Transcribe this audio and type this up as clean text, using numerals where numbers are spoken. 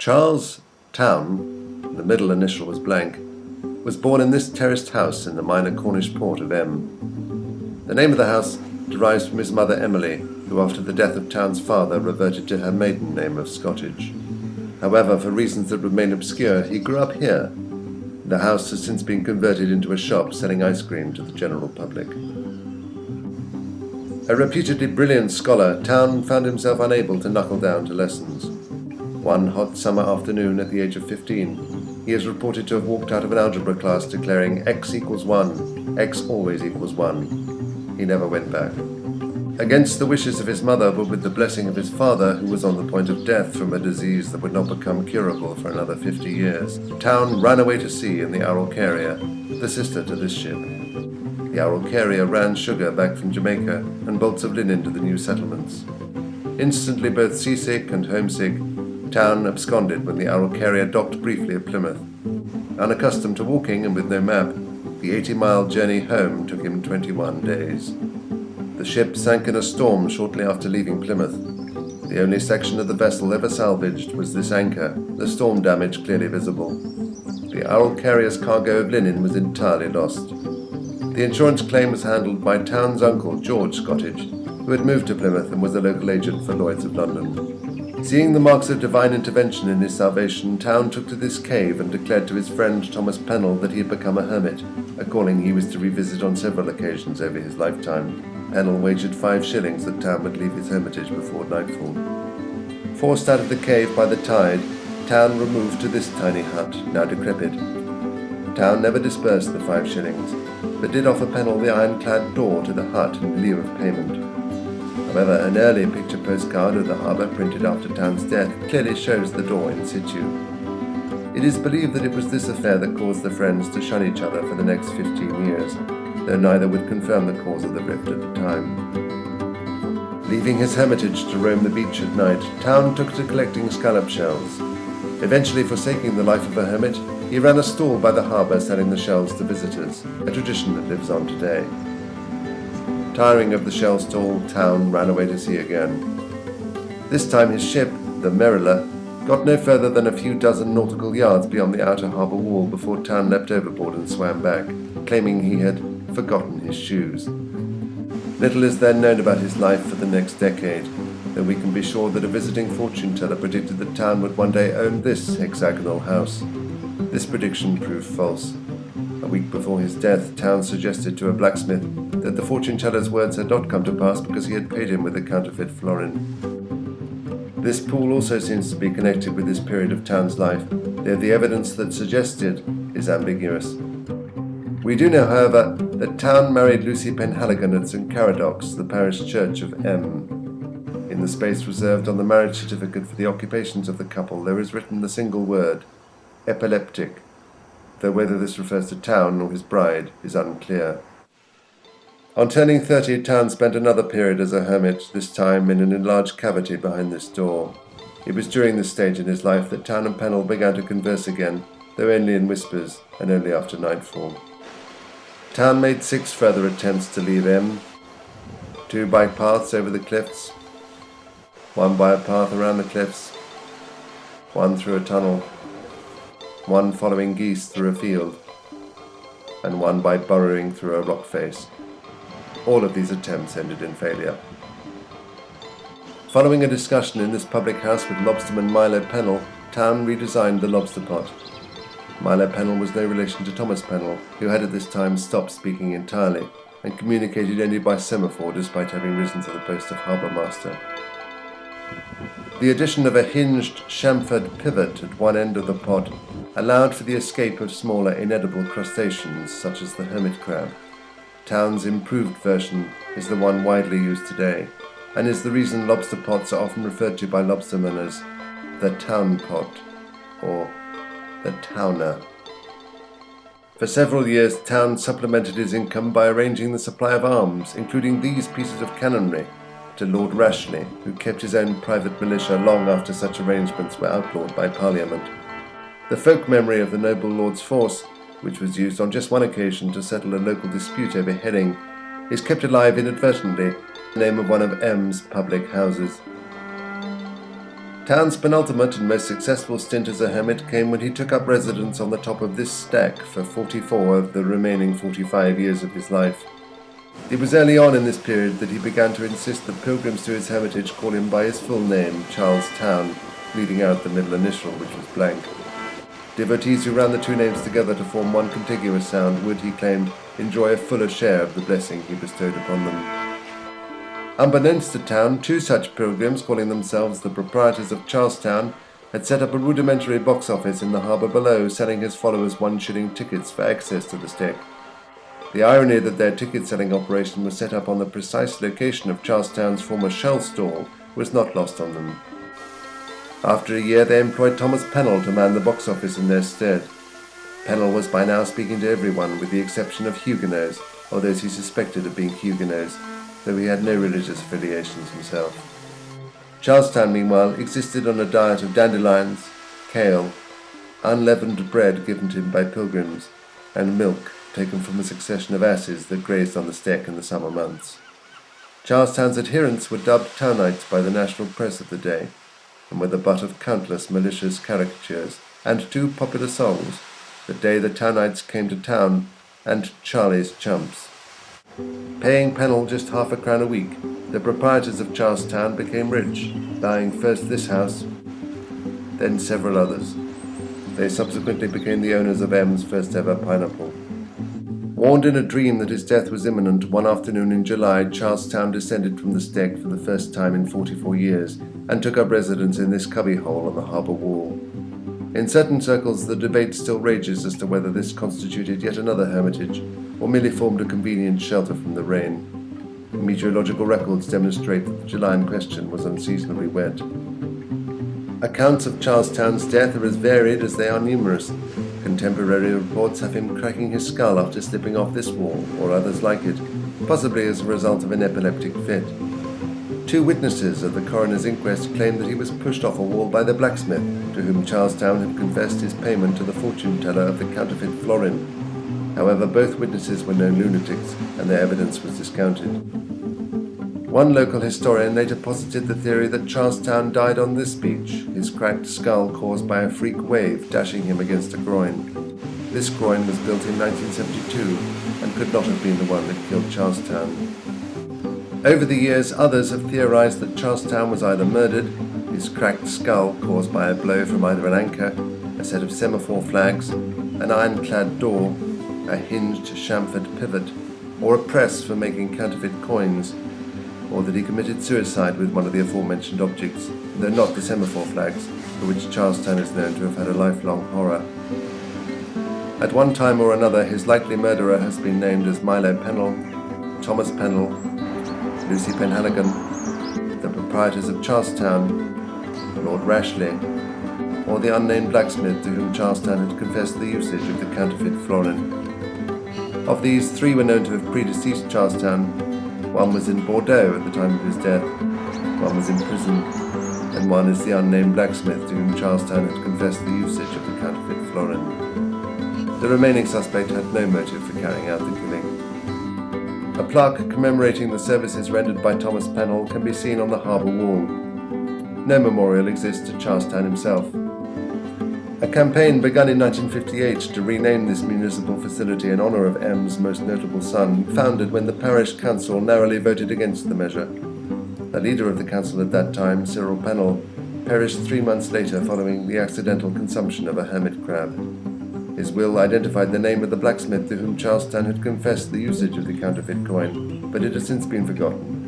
Charles Town, the middle initial was blank, was born in this terraced house in the minor Cornish port of M. The name of the house derives from his mother Emily, who after the death of Town's father reverted to her maiden name of Scottage. However, for reasons that remain obscure, he grew up here. The house has since been converted into a shop selling ice cream to the general public. A reputedly brilliant scholar, Town found himself unable to knuckle down to lessons. One hot summer afternoon at the age of 15, he is reported to have walked out of an algebra class declaring x equals 1, x always equals 1. He never went back. Against the wishes of his mother, but with the blessing of his father, who was on the point of death from a disease that would not become curable for another 50 years, Town ran away to sea in the Araucaria, the sister to this ship. The Araucaria ran sugar back from Jamaica and bolts of linen to the new settlements. Instantly both seasick and homesick, Town absconded when the Araucaria docked briefly at Plymouth. Unaccustomed to walking and with no map, the 80-mile journey home took him 21 days. The ship sank in a storm shortly after leaving Plymouth. The only section of the vessel ever salvaged was this anchor, the storm damage clearly visible. The Araucaria's cargo of linen was entirely lost. The insurance claim was handled by Town's uncle, George Scottage, who had moved to Plymouth and was a local agent for Lloyd's of London. Seeing the marks of divine intervention in his salvation, Town took to this cave and declared to his friend Thomas Pennell that he had become a hermit, a calling he was to revisit on several occasions over his lifetime. Pennell wagered 5 shillings that Town would leave his hermitage before nightfall. Forced out of the cave by the tide, Town removed to this tiny hut, now decrepit. Town never disbursed the 5 shillings, but did offer Pennell the ironclad door to the hut in lieu of payment. However, an early picture postcard of the harbour printed after Town's death clearly shows the door in situ. It is believed that it was this affair that caused the friends to shun each other for the next 15 years, though neither would confirm the cause of the rift at the time. Leaving his hermitage to roam the beach at night, Town took to collecting scallop shells. Eventually forsaking the life of a hermit, he ran a stall by the harbour selling the shells to visitors, a tradition that lives on today. Tiring of the shell stall, Town ran away to sea again. This time his ship, the Merriller, got no further than a few dozen nautical yards beyond the outer harbour wall before Town leapt overboard and swam back, claiming he had forgotten his shoes. Little is then known about his life for the next decade, though we can be sure that a visiting fortune-teller predicted that Town would one day own this hexagonal house. This prediction proved false. A week before his death, Town suggested to a blacksmith that the fortune-teller's words had not come to pass because he had paid him with a counterfeit florin. This pool also seems to be connected with this period of Town's life, though the evidence that suggests it is ambiguous. We do know, however, that Town married Lucy Penhaligon at St. Caradox, the parish church of M. In the space reserved on the marriage certificate for the occupations of the couple, there is written the single word, epileptic, though whether this refers to Town or his bride is unclear. On turning 30, Town spent another period as a hermit, this time in an enlarged cavity behind this door. It was during this stage in his life that Town and Pennell began to converse again, though only in whispers and only after nightfall. Town made 6 further attempts to leave M, 2 by paths over the cliffs, 1 by a path around the cliffs, 1 through a tunnel, 1 following geese through a field, and 1 by burrowing through a rock face. All of these attempts ended in failure. Following a discussion in this public house with lobsterman Milo Pennell, Town redesigned the lobster pot. Milo Pennell was no relation to Thomas Pennell, who had at this time stopped speaking entirely and communicated only by semaphore despite having risen to the post of harbour master. The addition of a hinged chamfered pivot at one end of the pot allowed for the escape of smaller inedible crustaceans such as the hermit crab. Town's improved version is the one widely used today, and is the reason lobster pots are often referred to by lobstermen as the town pot or the towner. For several years, Town supplemented his income by arranging the supply of arms, including these pieces of canonry, to Lord Rashley, who kept his own private militia long after such arrangements were outlawed by Parliament. The folk memory of the noble lord's force, which was used on just one occasion to settle a local dispute over herring, is kept alive inadvertently in the name of one of M's public houses. Town's penultimate and most successful stint as a hermit came when he took up residence on the top of this stack for 44 of the remaining 45 years of his life. It was early on in this period that he began to insist that pilgrims to his hermitage call him by his full name, Charles Town, leaving out the middle initial, which was blank. Devotees who ran the two names together to form one contiguous sound would, he claimed, enjoy a fuller share of the blessing he bestowed upon them. Unbeknownst to Town, two such pilgrims, calling themselves the proprietors of Charlestown, had set up a rudimentary box office in the harbour below, selling his followers 1-shilling tickets for access to the stack. The irony that their ticket-selling operation was set up on the precise location of Charlestown's former shell stall was not lost on them. After a year, they employed Thomas Pennell to man the box office in their stead. Pennell was by now speaking to everyone, with the exception of Huguenots, or those he suspected of being Huguenots, though he had no religious affiliations himself. Charlestown, meanwhile, existed on a diet of dandelions, kale, unleavened bread given to him by pilgrims, and milk taken from a succession of asses that grazed on the stack in the summer months. Charlestown's adherents were dubbed Townites by the national press of the day, and were the butt of countless malicious caricatures and two popular songs, The Day the Townites Came to Town and Charlie's Chumps. Paying Pennell just £0.50 a week, the proprietors of Charlestown became rich, buying first this house, then several others. They subsequently became the owners of M's first ever pineapple. Warned in a dream that his death was imminent, one afternoon in July, Charlestown descended from the stack for the first time in 44 years and took up residence in this cubbyhole on the harbour wall. In certain circles, the debate still rages as to whether this constituted yet another hermitage or merely formed a convenient shelter from the rain. Meteorological records demonstrate that the July in question was unseasonably wet. Accounts of Charlestown's death are as varied as they are numerous. Contemporary reports have him cracking his skull after slipping off this wall, or others like it, possibly as a result of an epileptic fit. Two witnesses at the coroner's inquest claimed that he was pushed off a wall by the blacksmith, to whom Charlestown had confessed his payment to the fortune-teller of the counterfeit florin. However, both witnesses were known lunatics, and their evidence was discounted. One local historian later posited the theory that Charlestown died on this beach, his cracked skull caused by a freak wave dashing him against a groin. This groin was built in 1972 and could not have been the one that killed Charlestown. Over the years, others have theorized that Charlestown was either murdered, his cracked skull caused by a blow from either an anchor, a set of semaphore flags, an ironclad door, a hinged chamfered pivot, or a press for making counterfeit coins, or that he committed suicide with one of the aforementioned objects, though not the semaphore flags, for which Charlestown is known to have had a lifelong horror. At one time or another, his likely murderer has been named as Milo Pennell, Thomas Pennell, Lucy Penhaligon, the proprietors of Charlestown, Lord Rashleigh, or the unnamed blacksmith to whom Charlestown had confessed the usage of the counterfeit florin. Of these, three were known to have predeceased Charlestown. One was in Bordeaux at the time of his death, one was in prison, and one is the unnamed blacksmith to whom Charlestown had confessed the usage of the counterfeit florin. The remaining suspect had no motive for carrying out the killing. A plaque commemorating the services rendered by Thomas Pennell can be seen on the harbour wall. No memorial exists to Charlestown himself. A campaign begun in 1958 to rename this municipal facility in honour of M's most notable son foundered when the parish council narrowly voted against the measure. The leader of the council at that time, Cyril Pennell, perished 3 months later following the accidental consumption of a hermit crab. His will identified the name of the blacksmith to whom Charlestown had confessed the usage of the counterfeit coin, but it has since been forgotten.